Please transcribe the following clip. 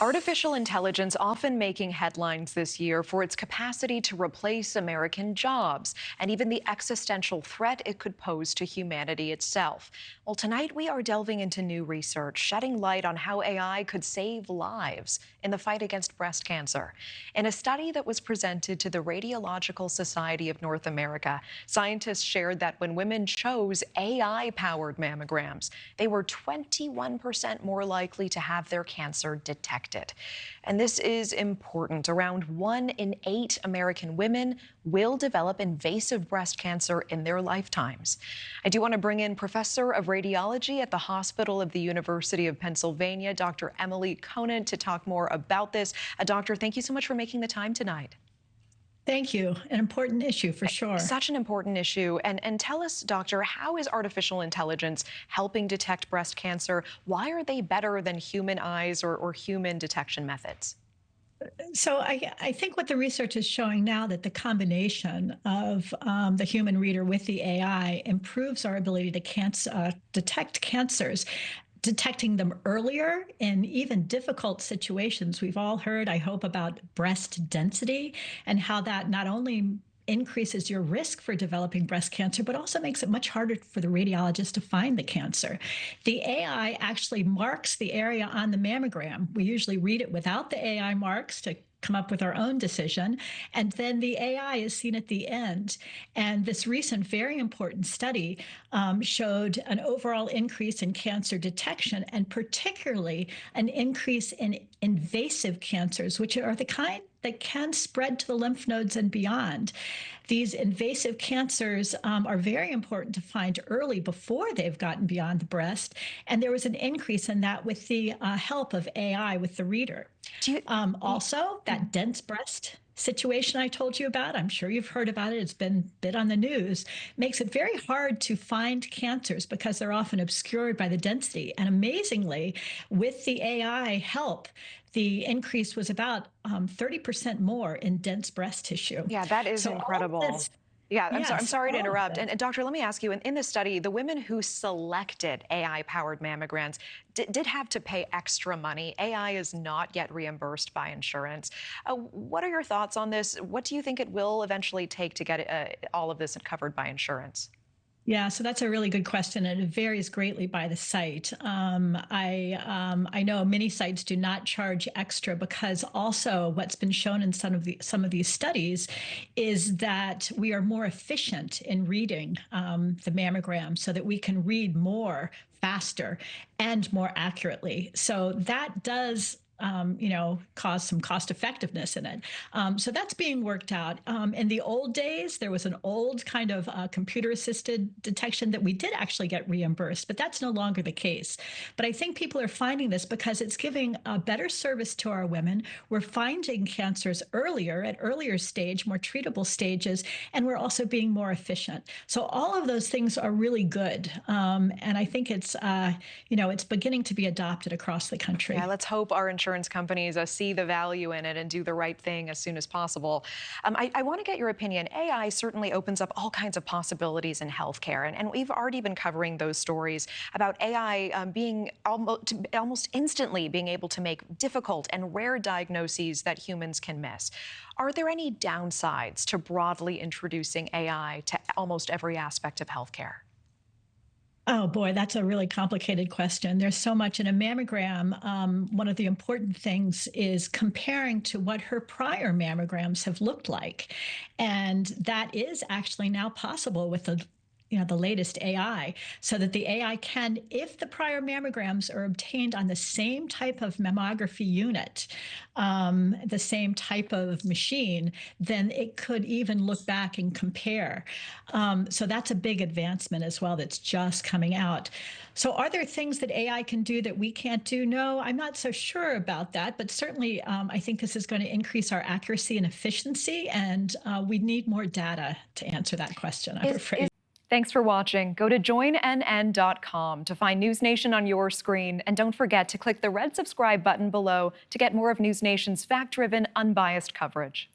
Artificial intelligence often making headlines this year for its capacity to replace American jobs and even the existential threat it could pose to humanity itself. Well, tonight we are delving into new research, shedding light on how AI could save lives in the fight against breast cancer. In a study that was presented to the Radiological Society of North America, scientists shared that when women chose AI-powered mammograms, they were 21% more likely to have their cancer detected. And this is important. Around 1 in 8 American women will develop invasive breast cancer in their lifetimes. I do want to bring in Professor of Radiology at the Hospital of the University of Pennsylvania, Dr. Emily Conant, to talk more about this. Doctor, thank you so much for making the time tonight. Thank you. An important issue for sure. Such an important issue. And tell us, doctor, how is artificial intelligence helping detect breast cancer? Why are they better than human eyes or human detection methods? So I think what the research is showing now that the combination of the human reader with the AI improves our ability to detect cancers, detecting them earlier in even difficult situations. We've all heard, I hope, about breast density and how that not only increases your risk for developing breast cancer, but also makes it much harder for the radiologist to find the cancer. The AI actually marks the area on the mammogram. We usually read it without the AI marks to come up with our own decision. And then the AI is seen at the end. And this recent, very important study showed an overall increase in cancer detection, and particularly an increase in invasive cancers, which are the kind that can spread to the lymph nodes and beyond. These invasive cancers are very important to find early before they've gotten beyond the breast. And there was an increase in that with the help of AI with the reader. Also, that dense breast situation I told you about, I'm sure you've heard about it, it's been a bit on the news, makes it very hard to find cancers because they're often obscured by the density. And amazingly, with the AI help, the increase was about 30% more in dense breast tissue. Yeah, that is incredible. Yeah, I'm sorry to interrupt. And doctor, let me ask you, in this study, the women who selected AI-powered mammograms did have to pay extra money. AI is not yet reimbursed by insurance. What are your thoughts on this? What do you think it will eventually take to get all of this covered by insurance? Yeah, so that's a really good question, and it varies greatly by the site. I know many sites do not charge extra because also what's been shown in some of these studies is that we are more efficient in reading the mammogram so that we can read more faster and more accurately. So that does cause some cost effectiveness in it. So that's being worked out. In the old days, there was an old kind of computer-assisted detection that we did actually get reimbursed, but that's no longer the case. But I think people are finding this because it's giving a better service to our women. We're finding cancers earlier, at earlier stage, more treatable stages, and we're also being more efficient. So all of those things are really good. And I think it's, it's beginning to be adopted across the country. Yeah, let's hope our insurance companies see the value in it and do the right thing as soon as possible. I want to get your opinion. AI certainly opens up all kinds of possibilities in healthcare, and we've already been covering those stories about AI being almost instantly being able to make difficult and rare diagnoses that humans can miss. Are there any downsides to broadly introducing AI to almost every aspect of healthcare? Oh boy, that's a really complicated question. There's so much in a mammogram. One of the important things is comparing to what her prior mammograms have looked like. And that is actually now possible with the latest AI, so that the AI can, if the prior mammograms are obtained on the same type of mammography unit, the same type of machine, then it could even look back and compare. So that's a big advancement as well that's just coming out. So are there things that AI can do that we can't do? No, I'm not so sure about that, but certainly I think this is going to increase our accuracy and efficiency, and we need more data to answer that question, I'm afraid. Thanks for watching. Go to joinnn.com to find NewsNation on your screen. And don't forget to click the red subscribe button below to get more of NewsNation's fact-driven, unbiased coverage.